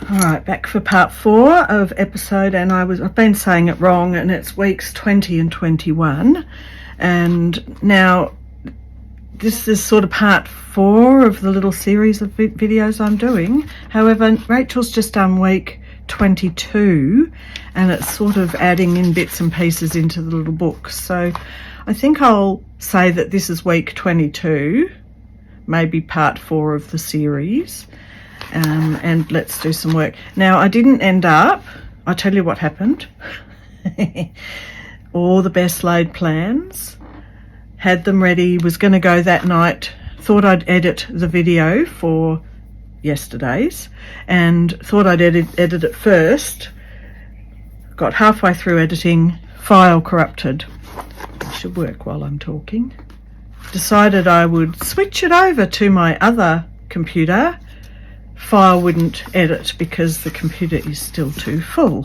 All right, back for part 4 of episode, and I've been saying it wrong, and it's weeks 20 and 21. And now this is sort of part 4 of the little series of videos I'm doing. However, Rachel's just done week 22, and it's sort of adding in bits and pieces into the little book. So I think I'll say that this is week 22, maybe part 4 of the series. And let's do some work. Now, I didn't end up, I'll tell you what happened. All the best laid plans, had them ready, was going to go that night, thought I'd edit the video for yesterday's, and thought I'd edit it first. Got halfway through editing, file corrupted. It should work while I'm talking. Decided I would switch it over to my other computer. File wouldn't edit because the computer is still too full.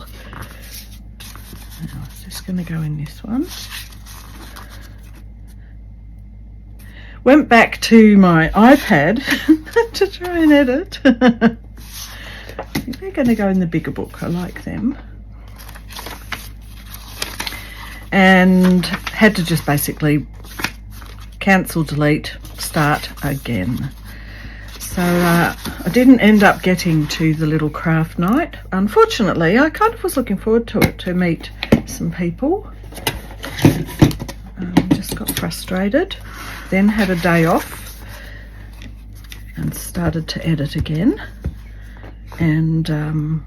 Now, is this going to go in this one? Went back to my iPad to try and edit. I think they're going to go in the bigger book. I like them. And had to just basically cancel, delete, start again. So I didn't end up getting to the little craft night. Unfortunately, I kind of was looking forward to it, to meet some people. Just got frustrated. Then had a day off and started to edit again. And I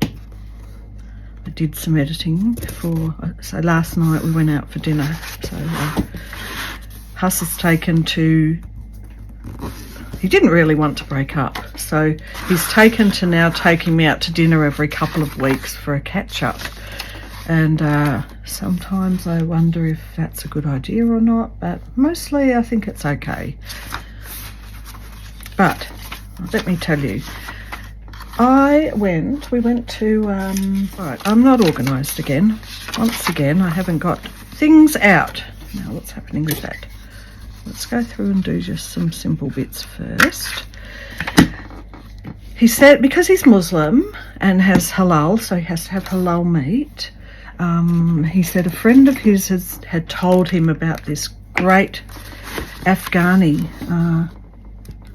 did some editing before. So last night we went out for dinner. So Huss has taken to... He didn't really want to break up, so he's taken to now taking me out to dinner every couple of weeks for a catch-up. And sometimes I wonder if that's a good idea or not, but mostly I think it's okay. But let me tell you, we went to, right, I'm not organised again. Once again, I haven't got things out. Now, what's happening with that? Let's go through and do just some simple bits first. He said, because he's Muslim and has halal, so he has to have halal meat, he said a friend of his had told him about this great Afghani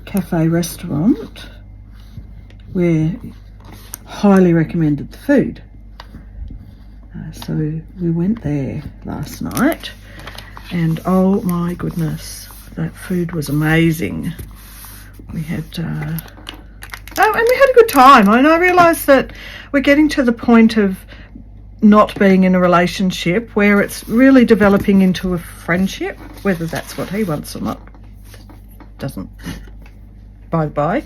cafe restaurant where highly recommended the food. So we went there last night. And oh my goodness, that food was amazing. We had, and we had a good time. And I realised that we're getting to the point of not being in a relationship where it's really developing into a friendship, whether that's what he wants or not, doesn't, by the by.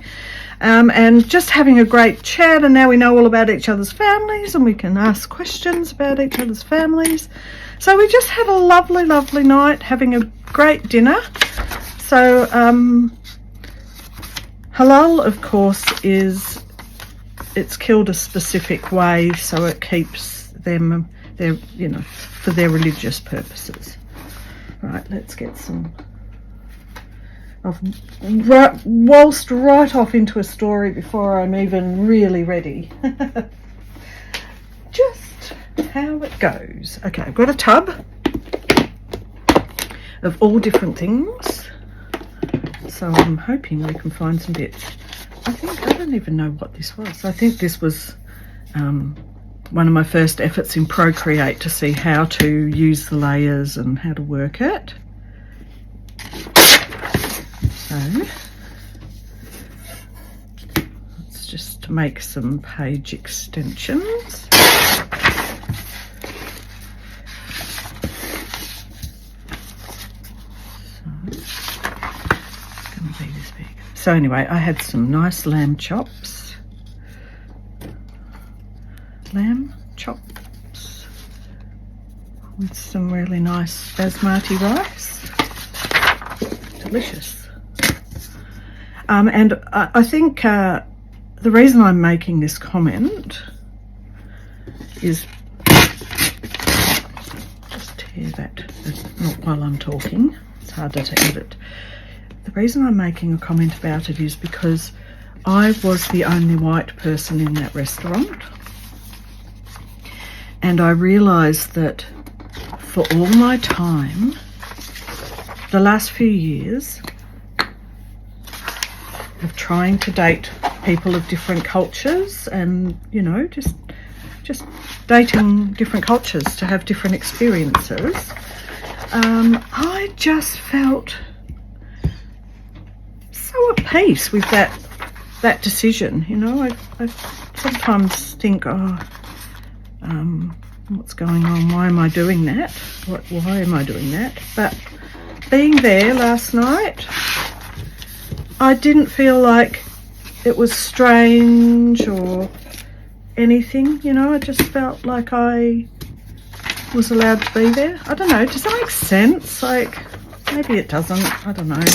And just having a great chat, and now we know all about each other's families and we can ask questions about each other's families. So we just had a lovely, lovely night, having a great dinner. So halal, of course, it's killed a specific way, so it keeps them, for their religious purposes. Right, let's get some. I've waltzed right off into a story before I'm even really ready. Just how it goes. Okay, I've got a tub of all different things, so I'm hoping we can find some bits. I don't even know what this was. I think this was one of my first efforts in Procreate to see how to use the layers and how to work it. So let's just make some page extensions. So anyway, I had some nice lamb chops with some really nice basmati rice. Delicious. And I think the reason I'm making this comment is, just tear that, not while I'm talking, it's harder to edit. The reason I'm making a comment about it is because I was the only white person in that restaurant, and I realised that for all my time, the last few years of trying to date people of different cultures, and you know, just dating different cultures to have different experiences, I just felt so at peace with that decision. You know, I sometimes think, what's going on? Why am I doing that? Why am I doing that? But being there last night, I didn't feel like it was strange or anything. You know, I just felt like I was allowed to be there. I don't know. Does that make sense? Like, maybe it doesn't. I don't know.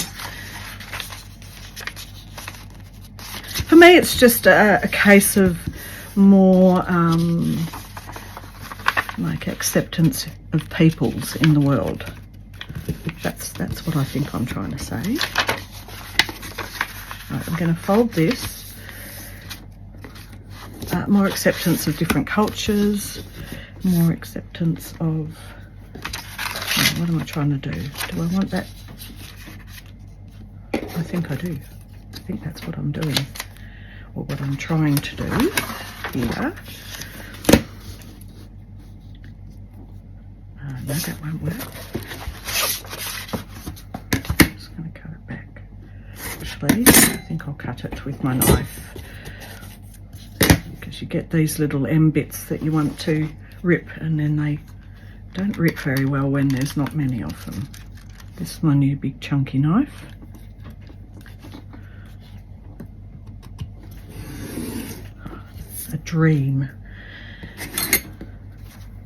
For me, it's just a case of more like acceptance of peoples in the world. That's what I think I'm trying to say. Right, I'm going to fold this. More acceptance of different cultures, more acceptance of... what am I trying to do? Do I want that? I think I do. I think that's what I'm doing, or what I'm trying to do here. No, that won't work. I'm just going to cut it back. Actually, I think I'll cut it with my knife, because you get these little M bits that you want to rip, and then they don't rip very well when there's not many of them. This is my new big chunky knife. A dream.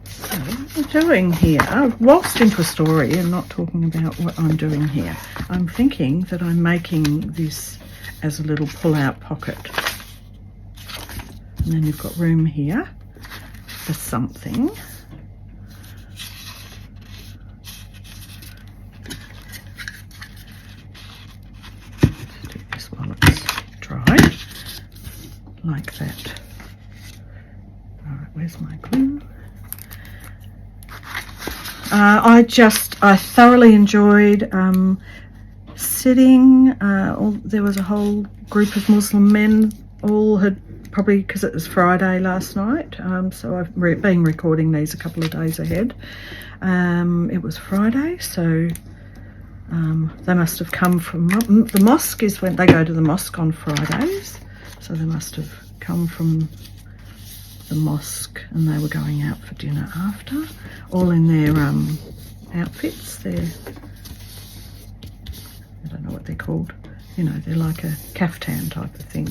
So what I'm doing here, I've waltzed into a story and not talking about what I'm doing here. I'm thinking that I'm making this as a little pull-out pocket. And then you've got room here for something. Let's do this while it's dry, like that. All right, where's my glue? I thoroughly enjoyed sitting. There was a whole group of Muslim men, all had, probably because it was Friday last night, so I've been recording these a couple of days ahead. It was Friday, so they must have come from the mosque. Is when they go to the mosque on Fridays, so they must have come from the mosque, and they were going out for dinner after, all in their outfits. I don't know what they're called. You know, they're like a kaftan type of thing.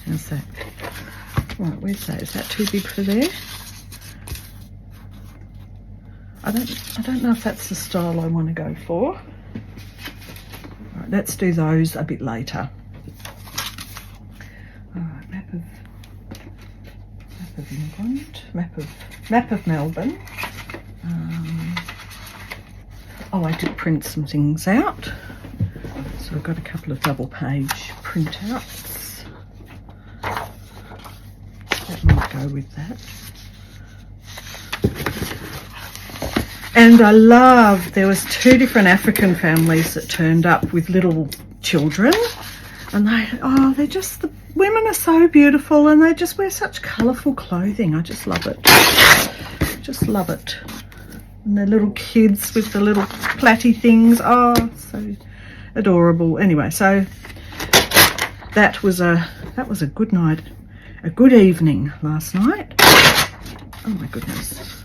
How's that? Right, where's that? Is that too big for there? I don't know if that's the style I want to go for. Right, let's do those a bit later. Alright, map of England, map of Melbourne. I did print some things out, so I've got a couple of double page printouts. That might go with that. And I love, there was 2 different African families that turned up with little children, and they're just, the women are so beautiful, and they just wear such colourful clothing. I just love it. Just love it. And their little kids with the little platty things. Oh, so adorable. Anyway, so that was a good night, a good evening last night. Oh my goodness.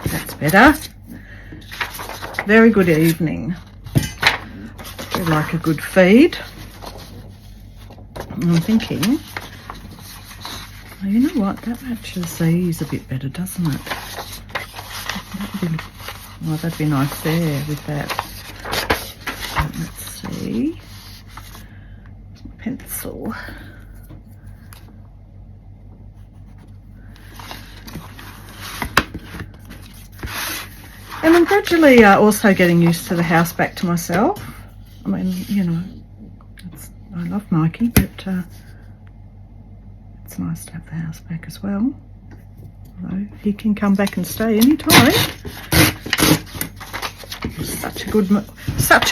That's better. Very good evening. We like a good feed. I'm thinking, oh, you know what, that matches these a bit better, doesn't it? That'd be nice there with that. Let's see. Pencil. gradually also getting used to the house back to myself. I mean, you know, I love Mikey, but it's nice to have the house back as well. Although he can come back and stay anytime. Such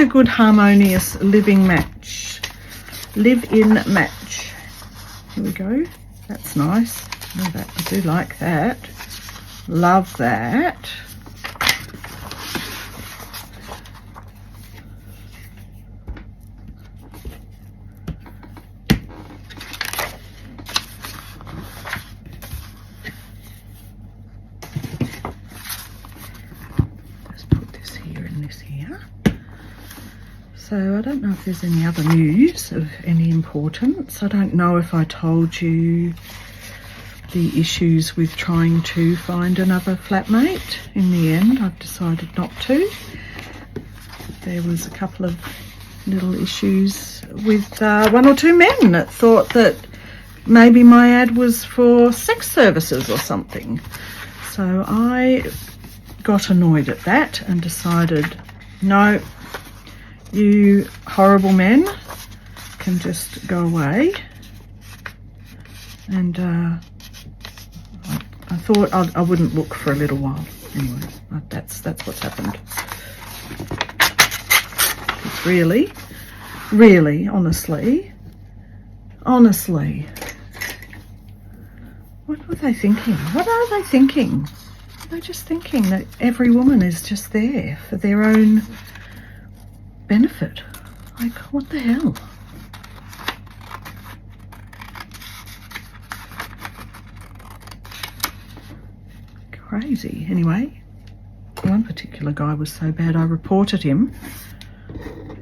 a good harmonious living match. Live-in match. Here we go. That's nice. Oh, that, I do like that. Love that. So I don't know if there's any other news of any importance. I don't know if I told you the issues with trying to find another flatmate. In the end, I've decided not to. There was a couple of little issues with one or two men that thought that maybe my ad was for sex services or something. So I got annoyed at that and decided, no, you horrible men can just go away. And I thought I wouldn't look for a little while. Anyway, that's what's happened. Really, honestly, what were they thinking? What are they thinking? They're just thinking that every woman is just there for their own benefit. Like, what the hell? Crazy. Anyway, one particular guy was so bad I reported him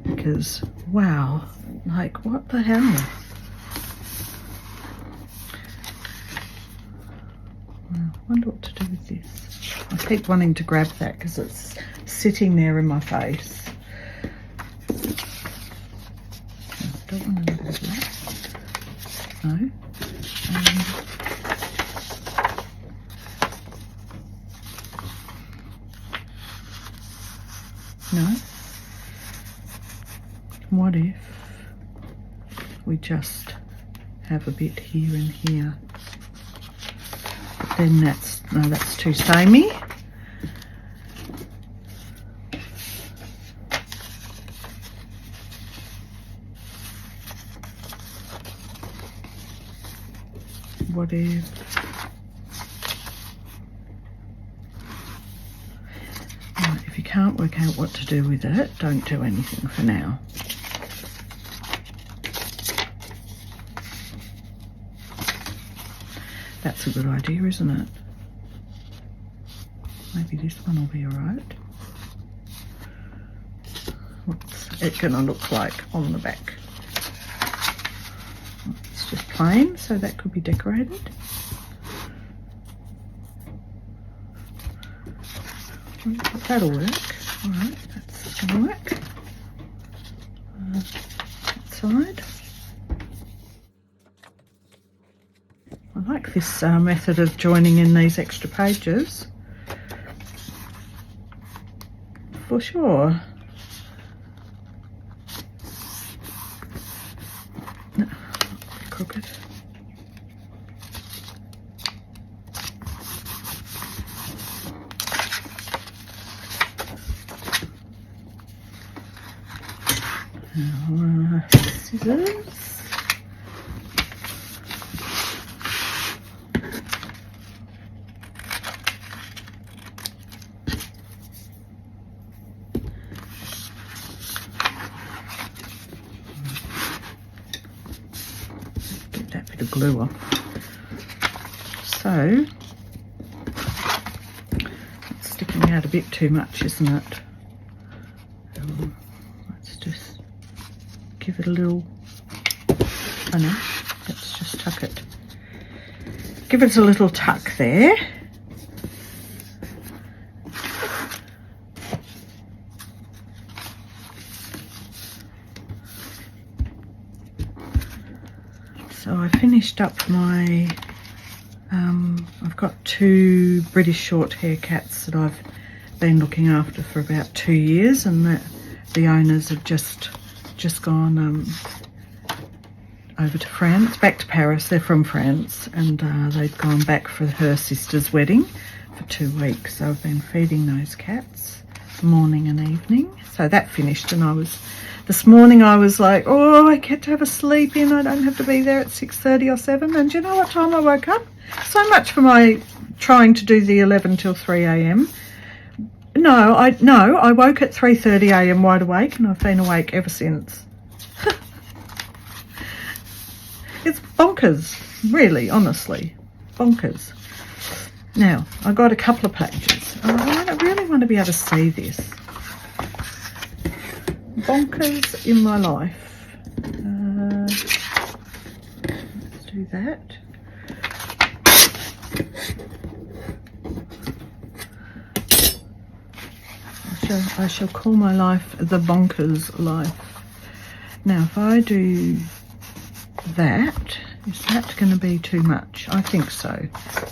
because, wow, like, what the hell? I wonder what to do with this. I keep wanting to grab that because it's sitting there in my face. I don't want to do that. No. No. What if we just have a bit here and here? But then that's too samey. What if if you can't work out what to do with it, don't do anything for now. That's a good idea, isn't it? Maybe this one will be alright. What's it gonna look like on the back? It's just plain, so that could be decorated. That'll work. Alright, that's gonna work. That side. I like this method of joining in these extra pages. For sure. No, crooked. Now, scissors. Get that bit of glue off. So, it's sticking out a bit too much, isn't it? Let's just give it a little, oh no, let's just tuck it. Give it a little tuck there. So I finished up my, I've got two British short hair cats that I've been looking after for about 2 years, and that the owners have just gone over to France, back to Paris. They're from France, and they've gone back for her sister's wedding for 2 weeks. So I've been feeding those cats morning and evening. So that finished, and this morning I was like, oh, I get to have a sleep in. I don't have to be there at 6:30 or 7. And do you know what time I woke up? So much for my trying to do the 11 till 3 a.m. No, I woke at 3:30 a.m. wide awake, and I've been awake ever since. It's bonkers, really, honestly, bonkers. Now, I got a couple of pages. I really want to be able to see this. Bonkers in my life. Let's do that. I shall call my life the bonkers life. Now, if I do that, is that going to be too much? I think so.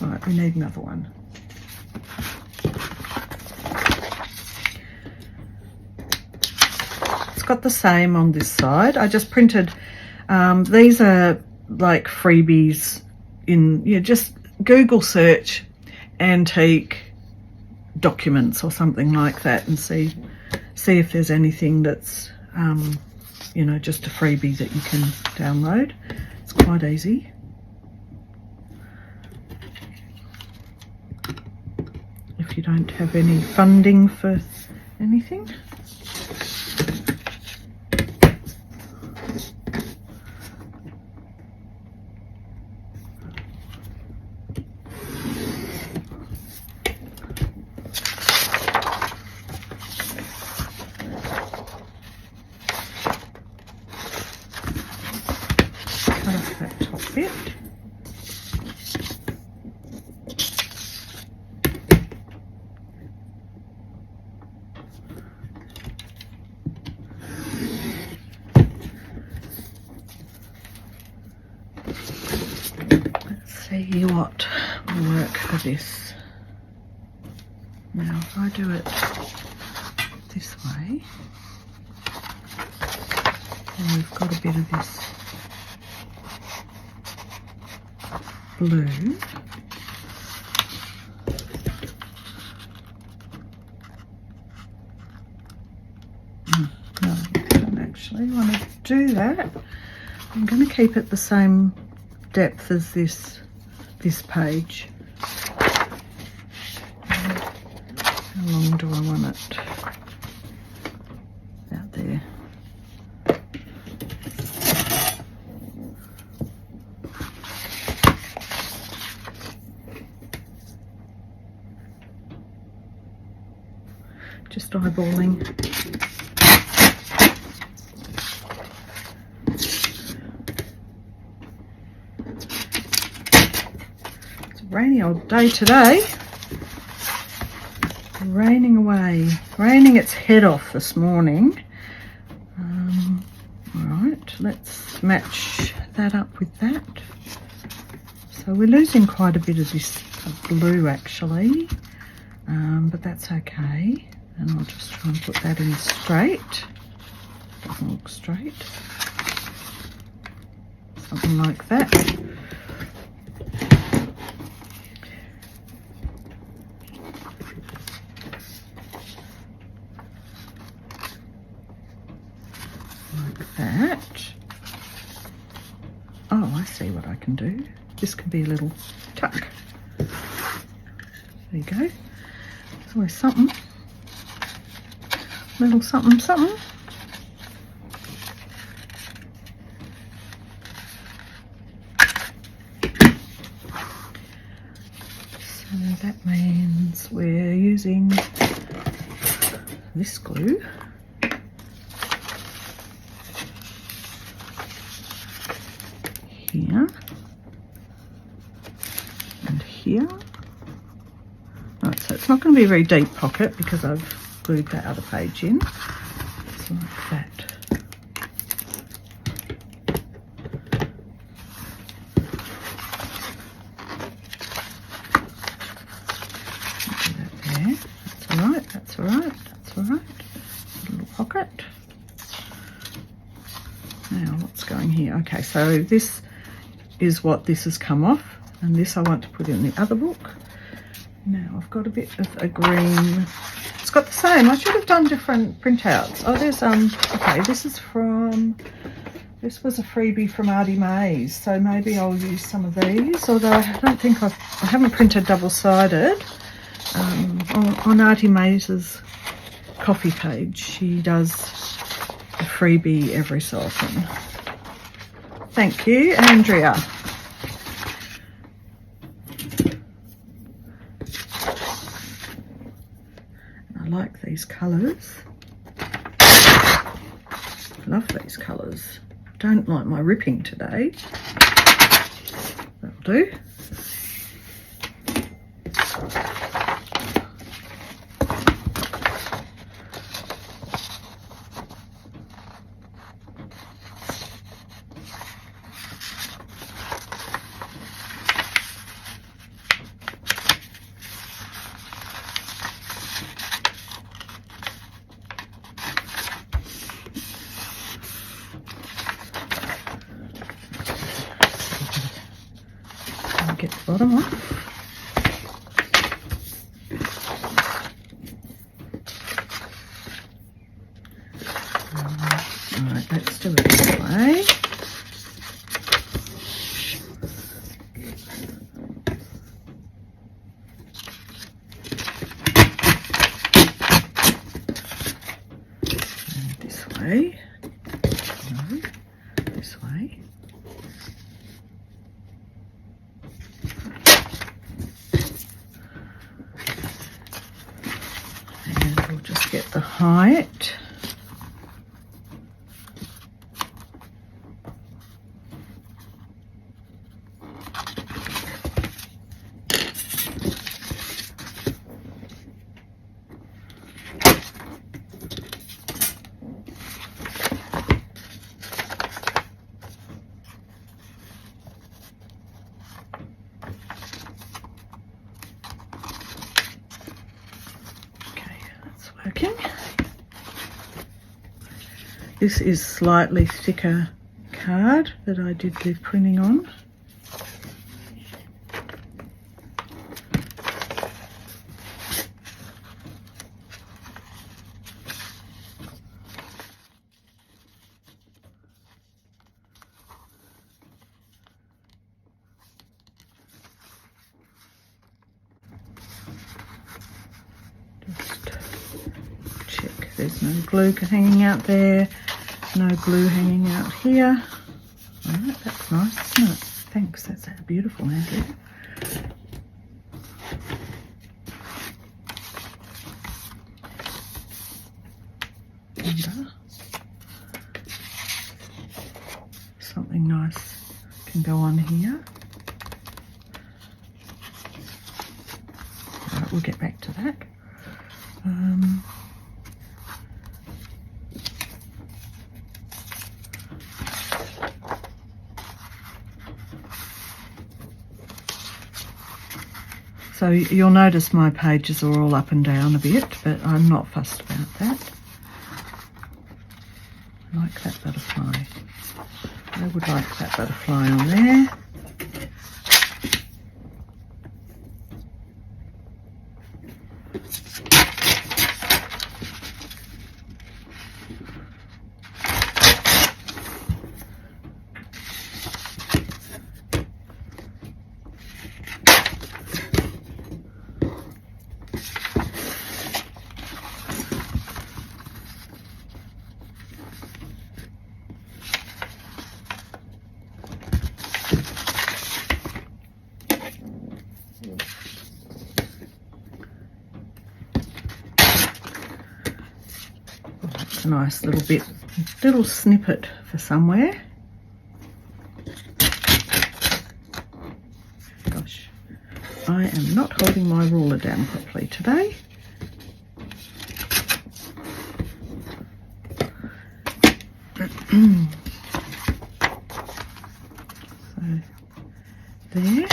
Right, we need another one. It's got the same on this side. I just printed, these are like freebies just Google search antique documents or something like that, and see if there's anything that's just a freebie that you can download. It's quite easy. If you don't have any funding for anything. See what will work for this. Now, if I do it this way, and we've got a bit of this blue. No, I don't actually want to do that. I'm going to keep it the same depth as this page. How long do I want it? Out there. Just eyeballing. Rainy old day today. Raining away. Raining its head off this morning. Alright, let's match that up with that. So we're losing quite a bit of this blue actually, but that's okay. And I'll just try and put that in straight. Doesn't look straight. Something like that. That. Oh, I see what I can do. This can be a little tuck. There you go. There's always something. Little something, something. So that means we're using this glue. Here and here. Right, so it's not going to be a very deep pocket because I've glued that other page in. It's like that. Do that there. That's all right. That's here. Okay, so this is what this has come off, and this I want to put in the other book. Now I've got a bit of a green. It's got the same. I should have done different printouts. Oh, there's okay, this is from, this was a freebie from Artie Mays, so maybe I'll use some of these, although I don't think I haven't printed double-sided. On Artie Mays's coffee page, she does a freebie every so often. Thank you, Andrea. I like these colours. Love these colours. Don't like my ripping today. That'll do. Get the bottom off. Alright, let's do it this way. And this way. No, this way. We'll just get the height. This is slightly thicker card that I did the printing on. Just check there's no glue hanging out there. No glue hanging out here. Alright, that's nice, isn't it? Thanks, that's beautiful, Andrew. And, something nice can go on here. Alright, we'll get back to that. So you'll notice my pages are all up and down a bit, but I'm not fussed about that. I like that butterfly. I would like that butterfly on there. A nice little snippet for somewhere. Gosh, I am not holding my ruler down properly today. So there.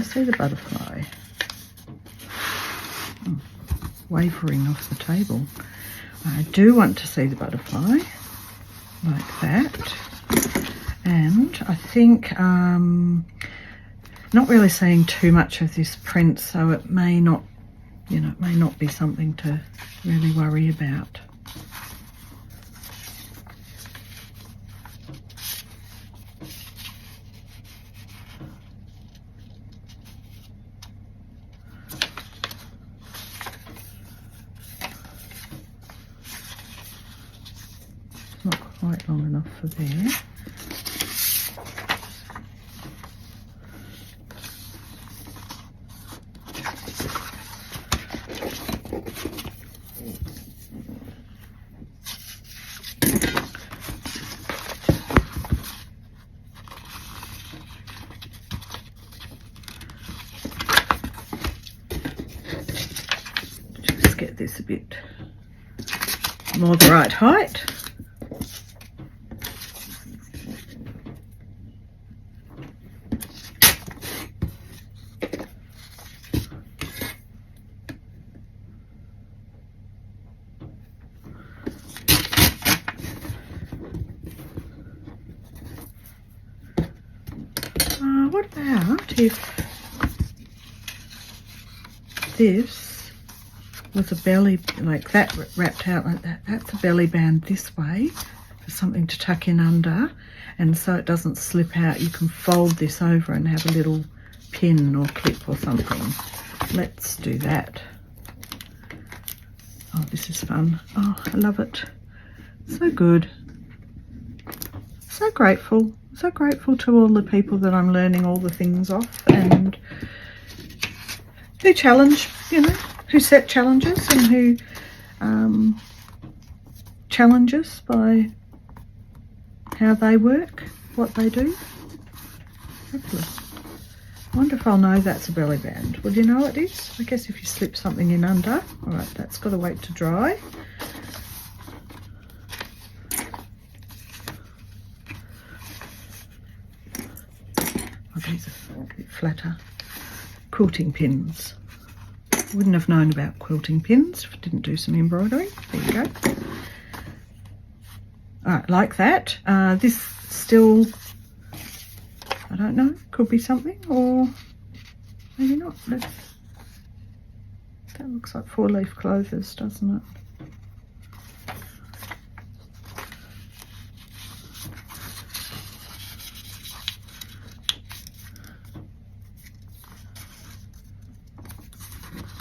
see the butterfly? Oh, wavering off the table. I do want to see the butterfly like that. And I think not really seeing too much of this print, so it may not, you know, it may not be something to really worry about. Not quite long enough for there. Just get this a bit more the right height. What about if this was a belly, like that, wrapped out like that? That's a belly band this way for something to tuck in under, and so it doesn't slip out, you can fold this over and have a little pin or clip or something. Let's do that. Oh, this is fun. Oh, I love it. So good. So grateful. So grateful to all the people that I'm learning all the things off, and who challenge, you know, who set challenges and who challenge us by how they work, what they do. Fabulous. I wonder if I'll know that's a belly band. Would you know it is? I guess if you slip something in under. All right, that's got to wait to dry. These are a bit flatter. Quilting pins. Wouldn't have known about quilting pins if I didn't do some embroidery. There you go. Alright, like that. This still, I don't know, could be something or maybe not. That looks like 4-leaf clovers, doesn't it?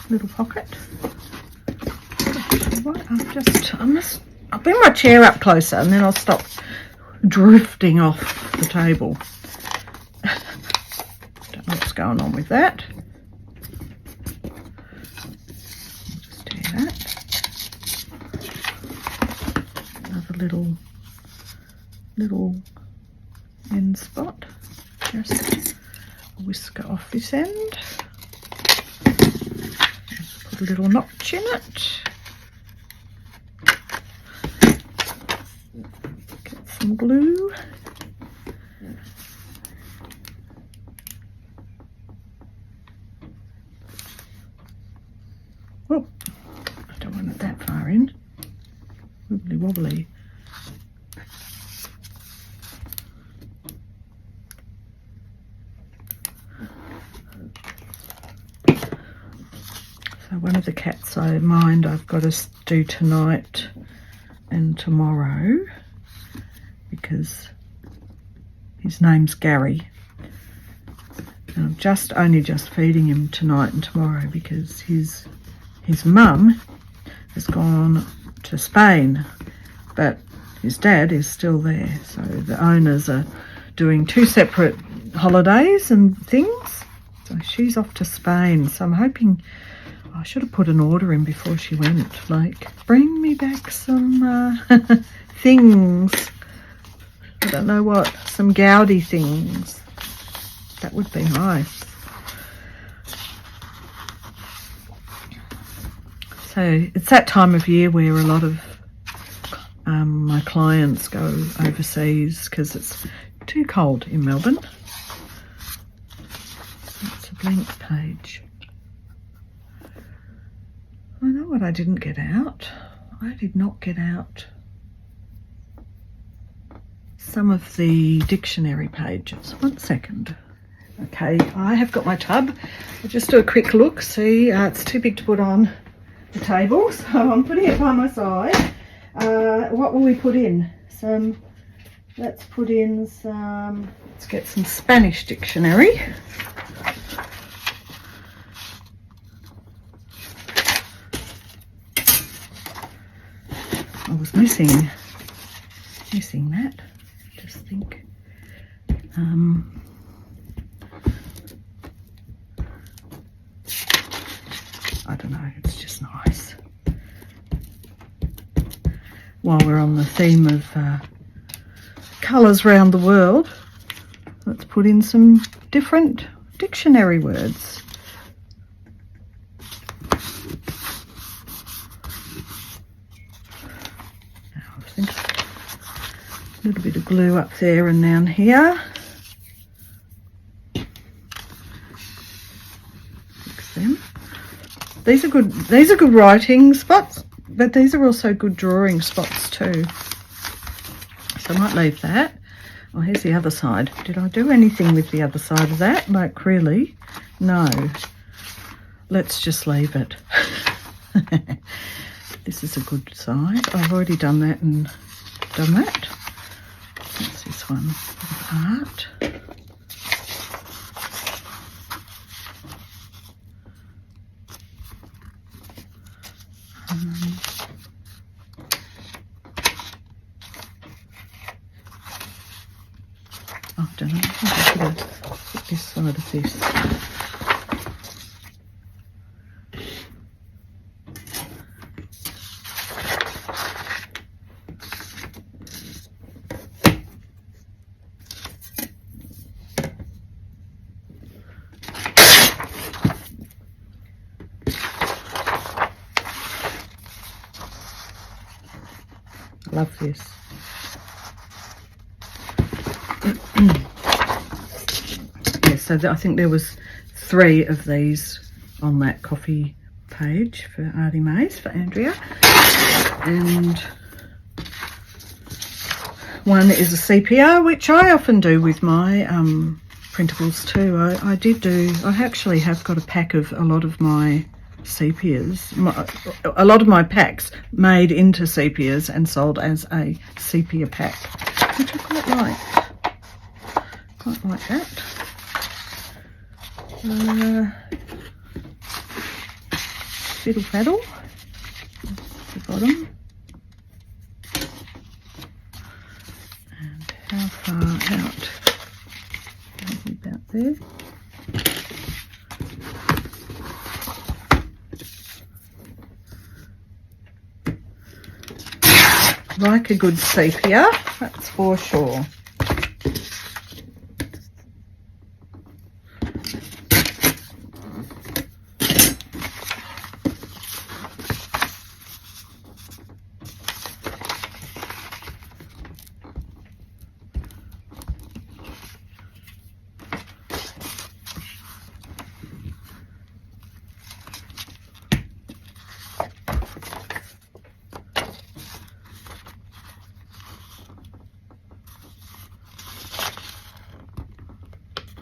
Little pocket. I'll bring my chair up closer and then I'll stop drifting off the table. Don't know what's going on with that. I'll just do that. Another little end spot. Just whisker off this end. A little notch in it. Get some glue. Oh, I don't want it that far in. Wibbly wobbly. So one of the cats I mind I've got to do tonight and tomorrow, because his name's Gary. And I'm only just feeding him tonight and tomorrow because his mum has gone to Spain, but his dad is still there. So the owners are doing 2 separate holidays and things. So she's off to Spain. So I'm hoping, I should have put an order in before she went, like, bring me back some things. I don't know what, some Gaudi things. That would be nice. So it's that time of year where a lot of my clients go overseas because it's too cold in Melbourne. It's a blank page. I know what I didn't get out. I did not get out some of the dictionary pages. 1 second. Okay, I have got my tub. I'll just do a quick look. See, it's too big to put on the table, so I'm putting it by my side. What will we put in? Let's put in some, let's get some Spanish dictionary. I was missing that. Just think. I don't know, it's just nice. While we're on the theme of colours around the world, let's put in some different dictionary words. Now I think a little bit of glue up there and down here. Fix them. These are good writing spots, but these are also good drawing spots too. So I might leave that. Oh, here's the other side. Did I do anything with the other side of that? Like, really? No. Let's just leave it. This is a good side. I've already done that and done that. What's this one? Art. I don't know. I could have put this side of this. Love this. Yeah, so I think there was 3 of these on that coffee page for Artie Mays, for Andrea, and one is a sepia, which I often do with my printables too. I actually have got a pack of a lot of my sepias, a lot of my packs made into sepias and sold as a sepia pack, which I quite like. Quite like that. Fiddle faddle, the bottom. And how far out? Maybe about there. Like a good sepia, that's for sure.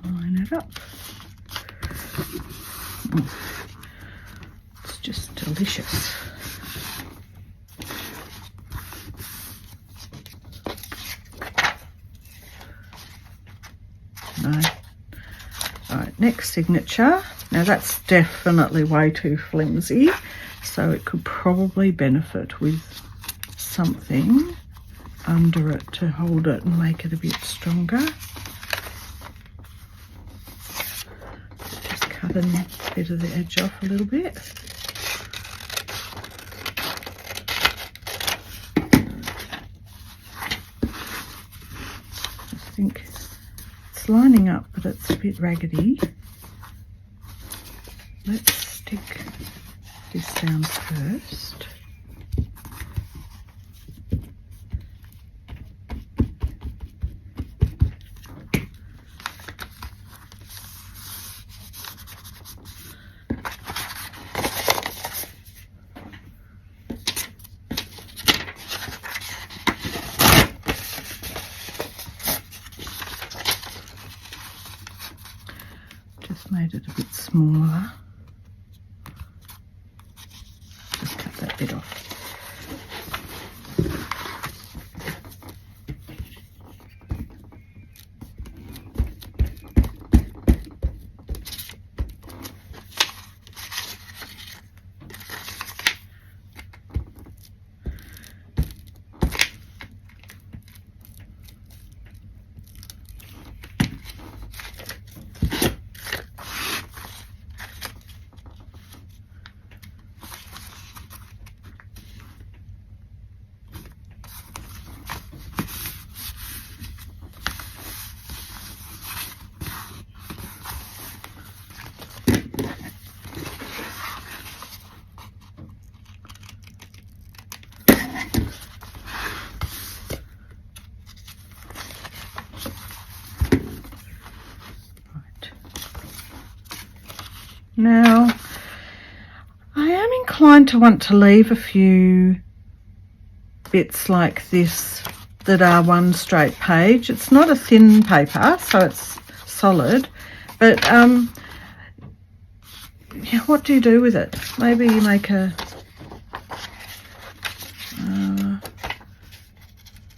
Line it up. It's just delicious. No. Alright, next signature. Now that's definitely way too flimsy, so it could probably benefit with something under it to hold it and make it a bit stronger. A bit of the edge off a little bit. I think it's lining up, but it's a bit raggedy. Let's stick this down first. smaller. Just cut that bit off. Now, I am inclined to want to leave a few bits like this that are one straight page. It's not a thin paper, so it's solid, but yeah, what do you do with it? Maybe you make a, I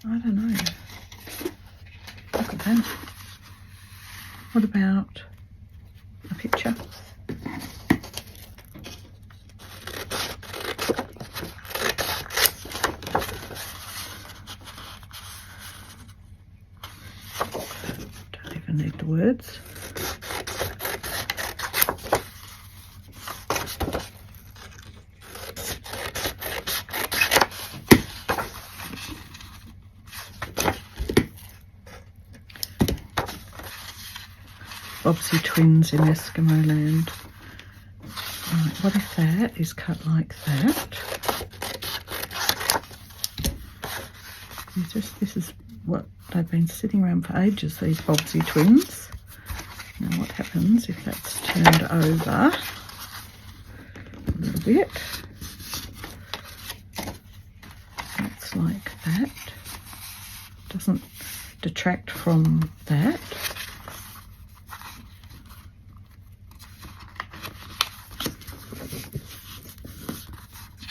don't know. Look at that. What about a picture? Don't even need the words. Bobsy twins in Eskimo land. Right, what if that is cut like that? This is what they've been sitting around for ages, these Bobsy twins. Now what happens if that's turned over a little bit? That's like that. Doesn't detract from that.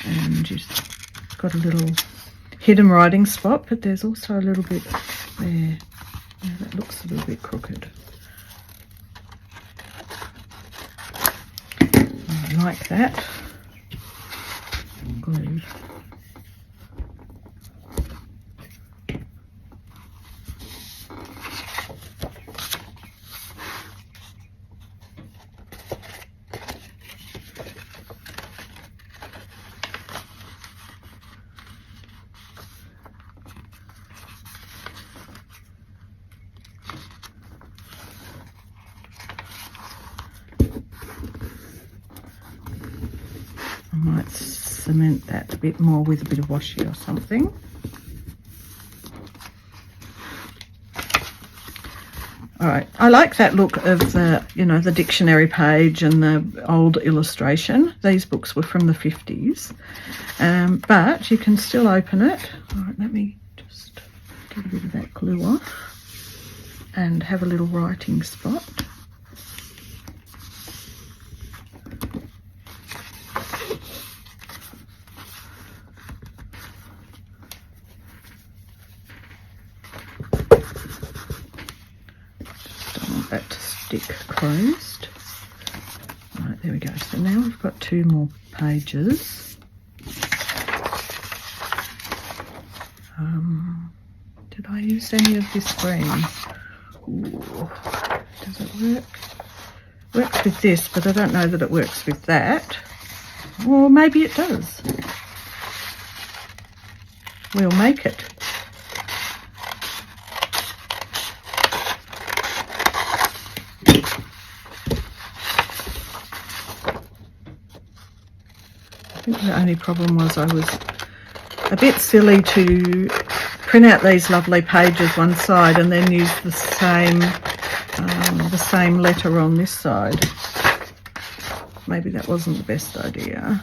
And you've got a little hidden writing spot, but there's also a little bit there. Yeah, that looks a little bit crooked. Like that. Glue. I might cement that a bit more with a bit of washi or something. All right, I like that look of the, the dictionary page and the old illustration. These books were from the 50s, but you can still open it. All right, let me just get a bit of that glue off and have a little writing spot. That to stick closed. Right, there we go. So now we've got 2 more pages. Did I use any of this green? Ooh, does it work? Works with this, but I don't know that it works with that. Or maybe it does. We'll make it. I think the only problem was I was a bit silly to print out these lovely pages one side and then use the same letter on this side. Maybe that wasn't the best idea.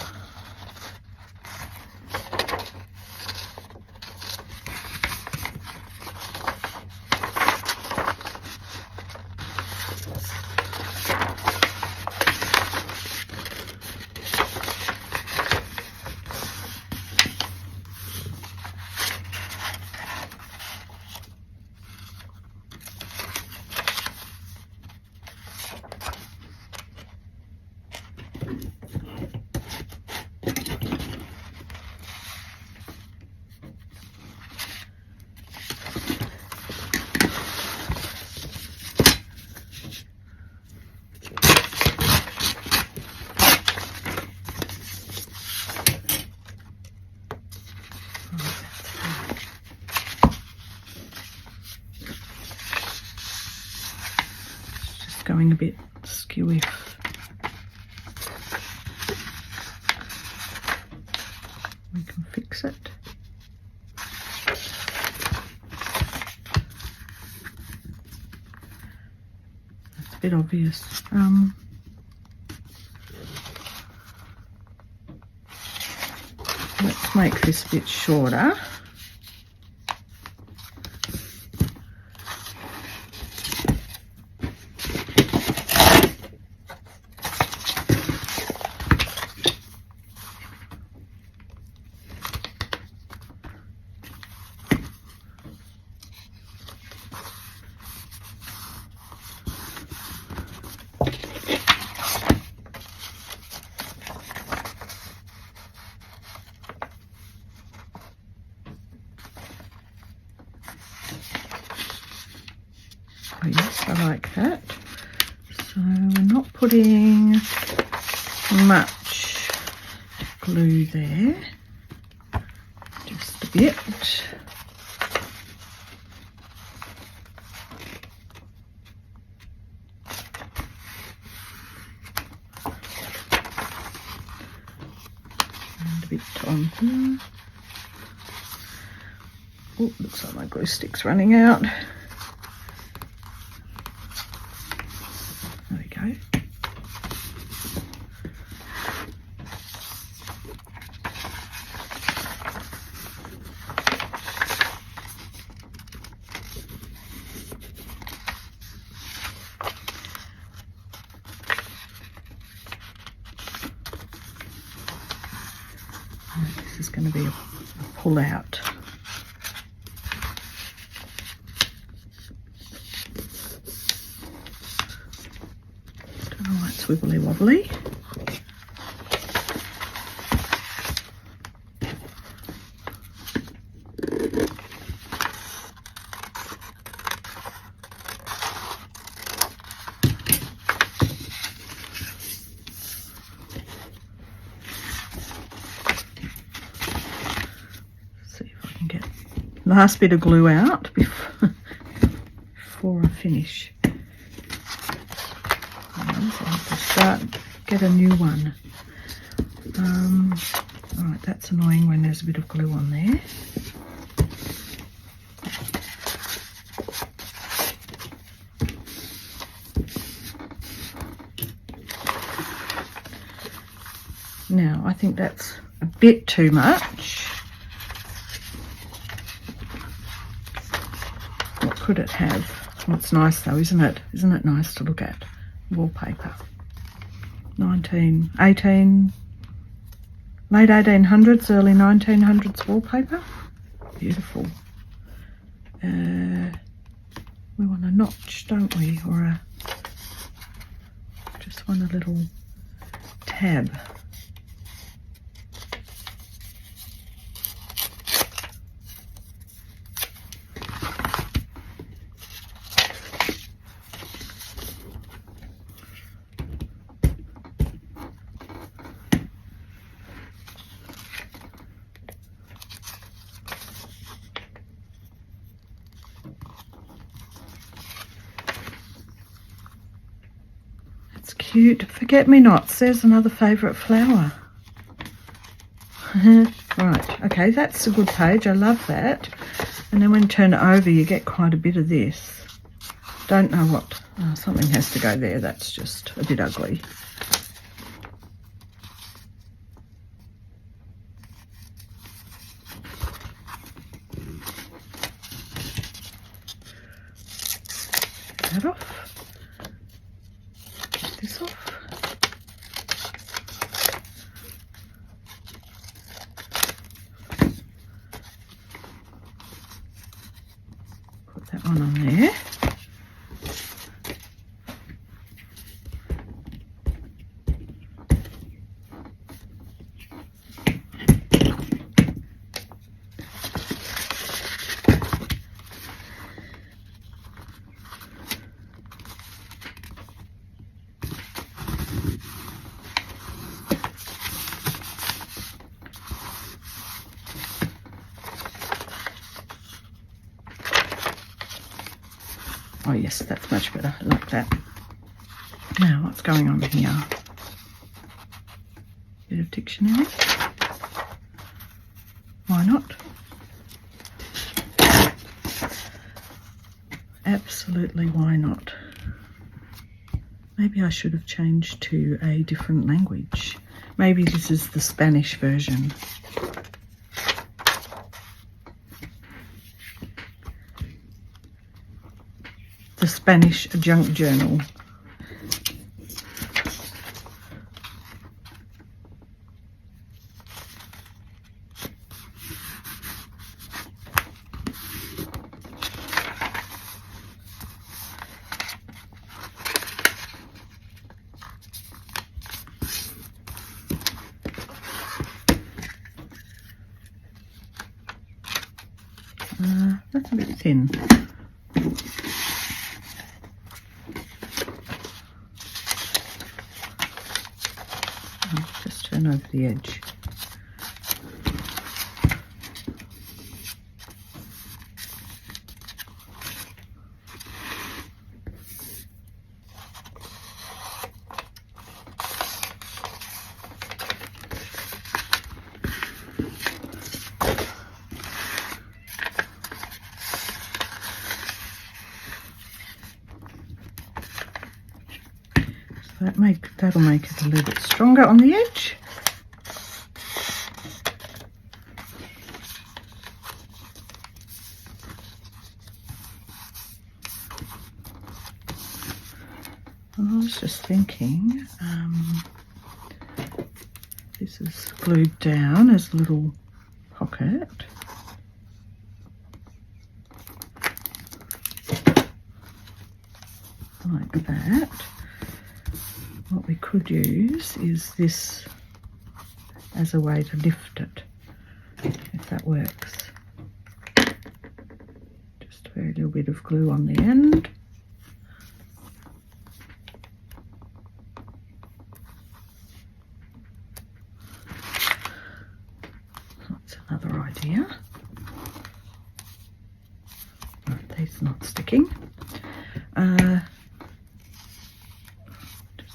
going a bit skewy. We can fix it. That's a bit obvious. Let's make this a bit shorter. Oh yes, I like that. So we're not putting much glue there, just a bit. And a bit on here. Oh, looks like my glue stick's running out. There we go. This is going to be a pull out. Don't know why it's wibbly wobbly. Last bit of glue out before I finish. So I have to get a new one. Alright, that's annoying when there's a bit of glue on there. Now, I think that's a bit too much. Could it have? Well, it's nice though, isn't it? Isn't it nice to look at? Wallpaper. 1918, late 1800s, early 1900s wallpaper. Beautiful. We want a notch, don't we? Or just want a little tab. Cute. Forget-me-nots. There's another favourite flower. Right, okay, that's a good page. I love that. And then when you turn it over, you get quite a bit of this. Don't know what. Oh, something has to go there. That's just a bit ugly. Get that off. This off. Put that one on there. Oh yes, that's much better. I like that. Now, what's going on here? Bit of dictionary. Why not? Absolutely, why not? Maybe I should have changed to a different language. Maybe this is the Spanish version. The Spanish junk journal. That's a bit thin. I'll just turn over the edge. That'll make it a little bit stronger on the edge. I was just thinking, this is glued down as a little pocket. Like that. What we could use is this as a way to lift it, if that works. Just a very little bit of glue on the end. That's another idea. Right, these are not sticking.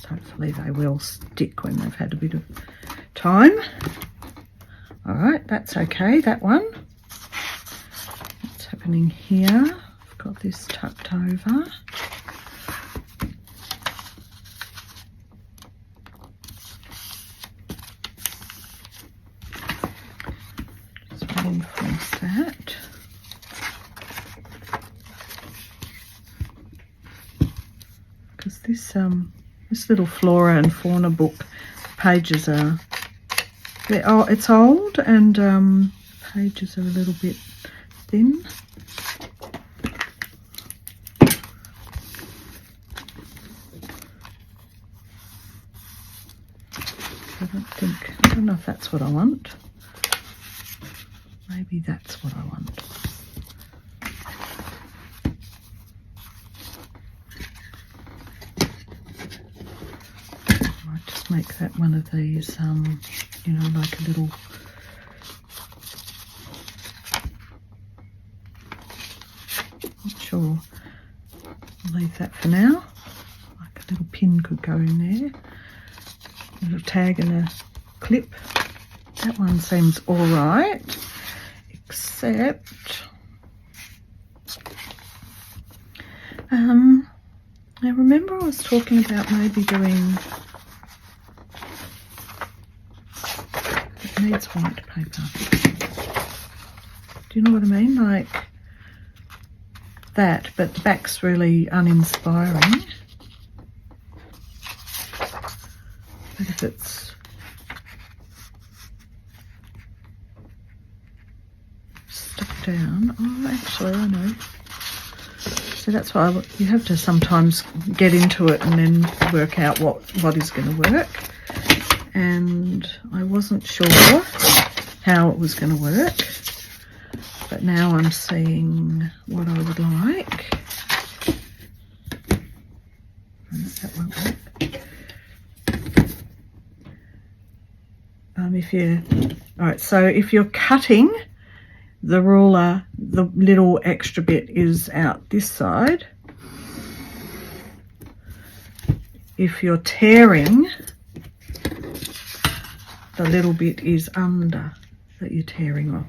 Hopefully they will stick when they've had a bit of time. All right, that's okay, that one. What's happening here? I've got this tucked over. Just reinforce that. Because this little flora and fauna book pages are, it's old and pages are a little bit thin. I don't know if that's what I want. Maybe that's what I want. Make that one of these, you know, like a little, not sure, I'll leave that for now. Like a little pin could go in there, a little tag and a clip. That one seems all right, except, I remember I was talking about maybe doing, needs white paper. Do you know what I mean? Like that, but the back's really uninspiring. But if it's stuck down, oh, actually, I know. So that's why you have to sometimes get into it and then work out what is going to work. And I wasn't sure how it was going to work, but now I'm seeing what I would like. That won't work. Alright, so if you're cutting the ruler, the little extra bit is out this side. if you're tearing, the little bit is under that you're tearing off.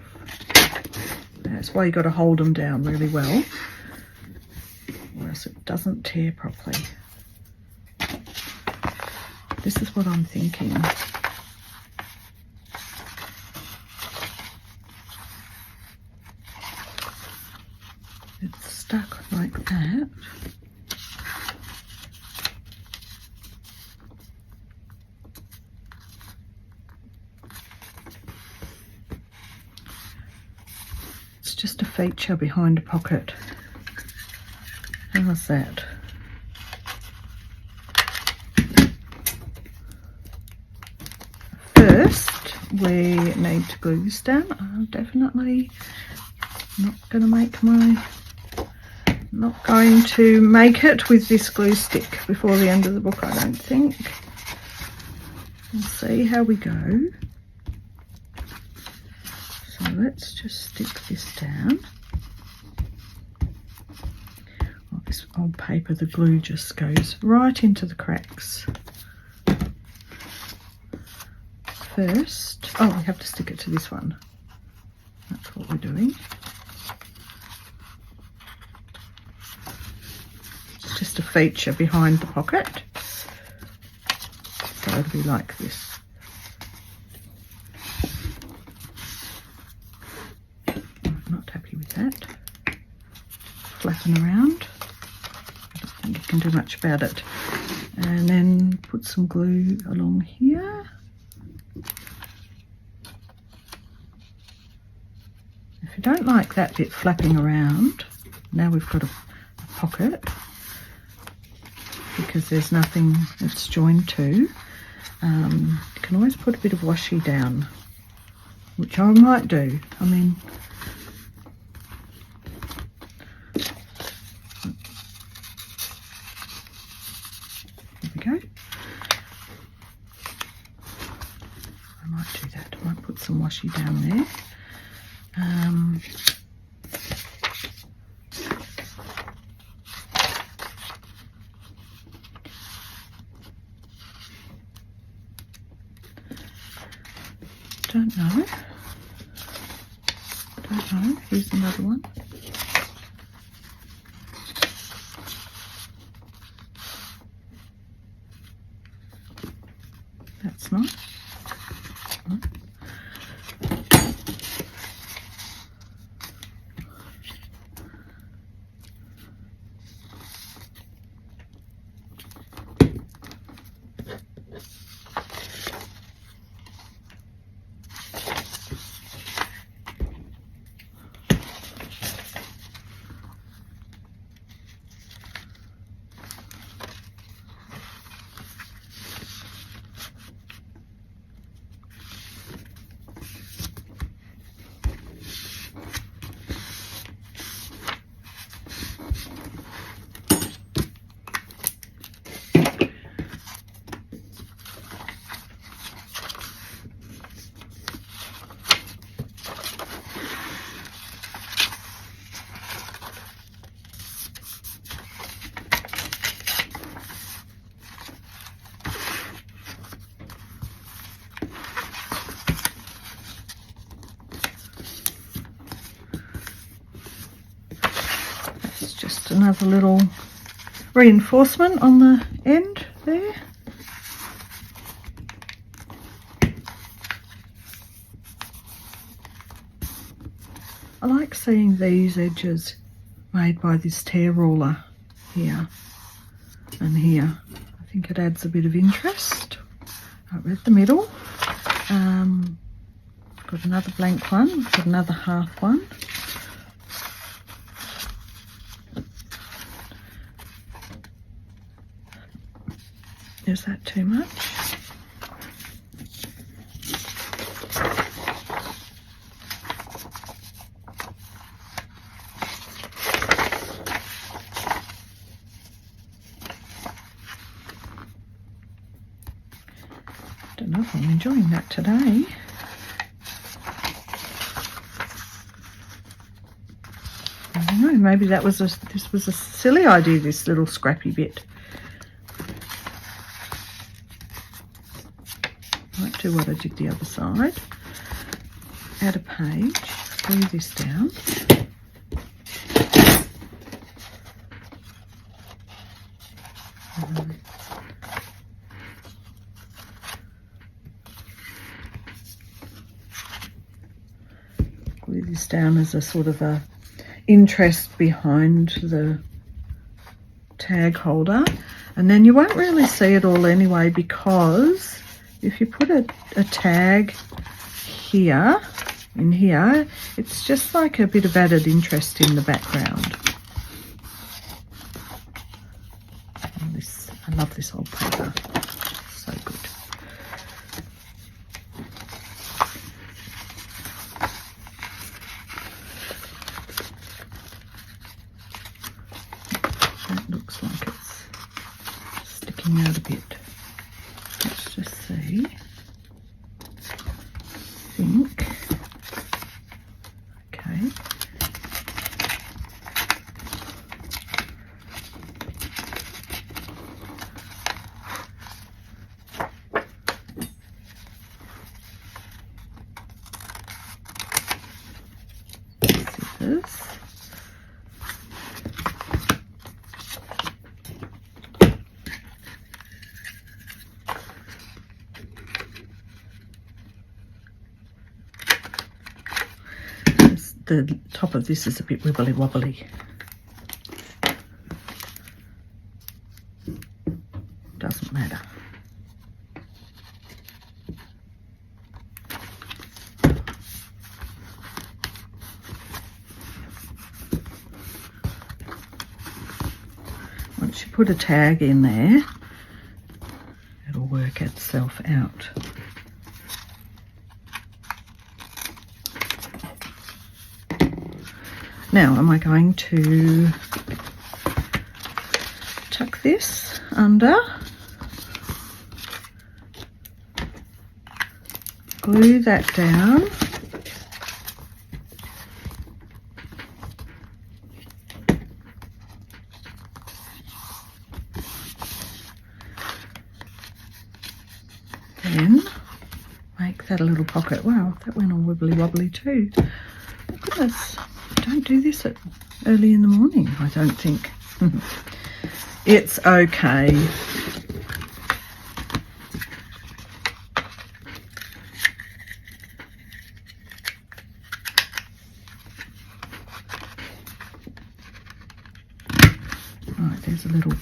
That's why you got to hold them down really well, or else it doesn't tear properly. This is what I'm thinking. It's stuck like that. It's just a feature behind a pocket. How's that? First, we need to glue this down. I'm definitely not going to make it with this glue stick before the end of the book, I don't think. We'll see how we go. So let's just stick this down. Oh, this old paper, the glue just goes right into the cracks. First, oh, we have to stick it to this one. That's what we're doing. It's just a feature behind the pocket. So it'll be like this. I'm not happy with that. Flapping around. I don't think you can do much about it. And then put some glue along here. If you don't like that bit flapping around, now we've got a pocket, because there's nothing it's joined to. You can always put a bit of washi down, which I might do. I mean, there we go. I might do that. I might put some washi down there. Don't know. Here's another one. That's nice. Just another little reinforcement on the end there. I like seeing these edges made by this tear ruler here and here. I think it adds a bit of interest. Right, at the middle, got another blank one, we've got another half one. Is that too much? Don't know if I'm enjoying that today. I don't know, maybe this was a silly idea, this little scrappy bit. do what I did the other side. Add a page, glue this down. Glue this down as a sort of a interest behind the tag holder, and then you won't really see it all anyway, because if you put a tag here, in here, it's just like a bit of added interest in the background. I love this old paper, so good. That looks like it's sticking out a bit. Let's just see. I think. Okay. Scissors. The top of this is a bit wibbly wobbly. Doesn't matter. Once you put a tag in there, it'll work itself out. Now, am I going to tuck this under, glue that down, then make that a little pocket. Wow, that went all wibbly wobbly too. Look at this. Don't do this at early in the morning, I don't think. It's okay. Right, there's a little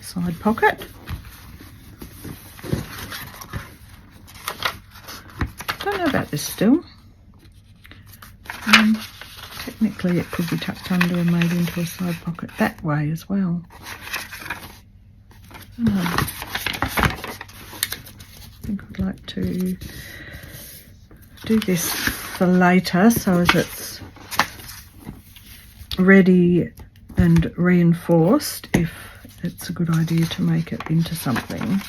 side pocket. Don't know about this still. Technically it could be tucked under and made into a side pocket that way as well. I think I'd like to do this for later, so as it's ready and reinforced, if it's a good idea to make it into something.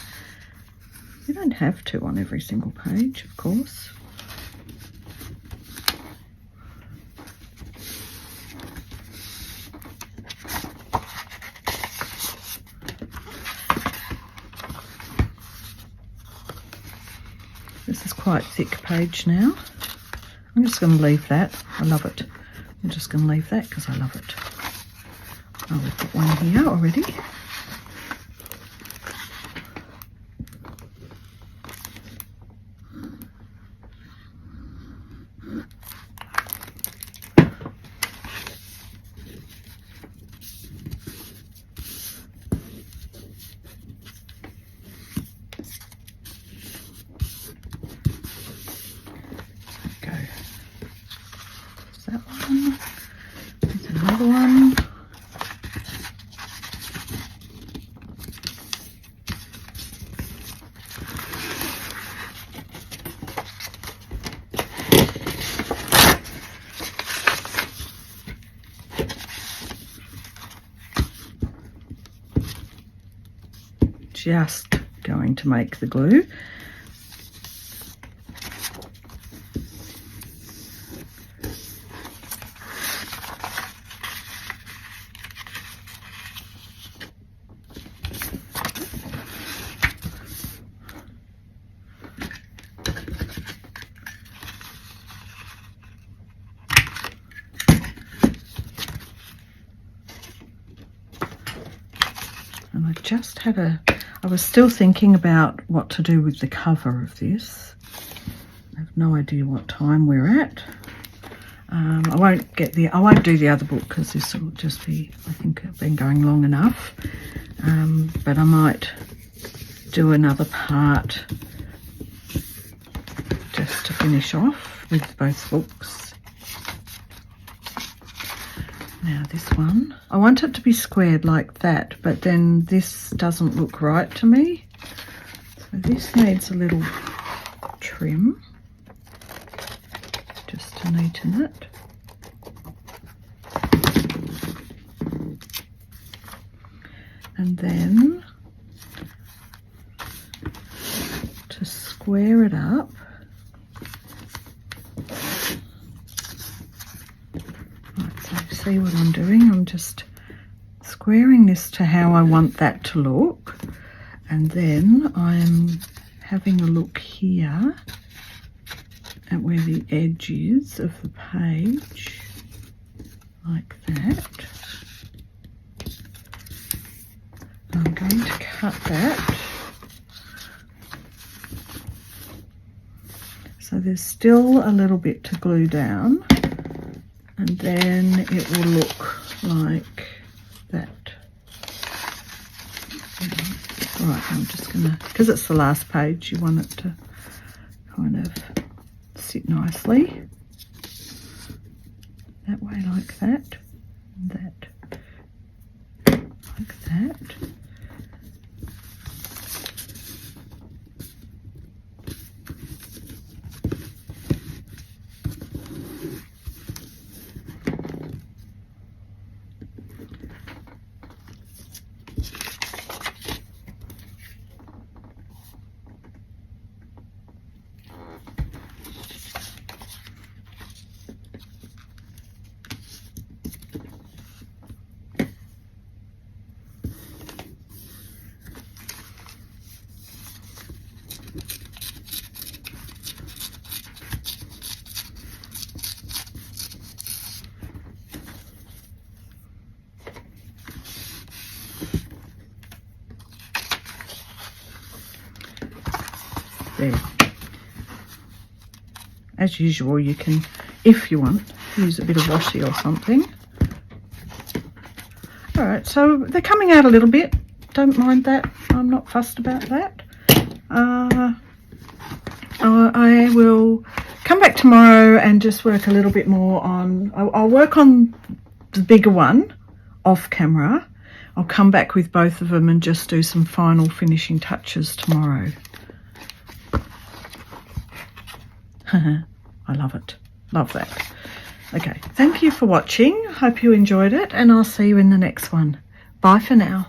You don't have to on every single page, of course. This is quite thick page now. I'm just going to leave that. I love it. I'm just going to leave that because I love it. Oh, we've got one here already. That one. There's another one. Just going to make the glue. just had I was still thinking about what to do with the cover of this. I have no idea what time we're at. I won't do the other book because this will just be, I think, been going long enough. But I might do another part just to finish off with both books. Now this one, I want it to be squared like that, but then this doesn't look right to me. So this needs a little trim just to neaten it. And then to square it up, see what I'm doing? I'm just squaring this to how I want that to look, and then I'm having a look here at where the edge is of the page, like that. I'm going to cut that. So there's still a little bit to glue down, and then it will look like that. Right, I'm just gonna, because it's the last page, you want it to kind of sit nicely. That way, like that, and that, like that. There. As usual, you can, if you want, use a bit of washi or something. All right, so they're coming out a little bit. Don't mind that. I'm not fussed about that. I will come back tomorrow and just work a little bit more on, I'll work on the bigger one off camera. I'll come back with both of them and just do some final finishing touches tomorrow. I love it. Love that. Okay, thank you for watching. Hope you enjoyed it, and I'll see you in the next one. Bye for now.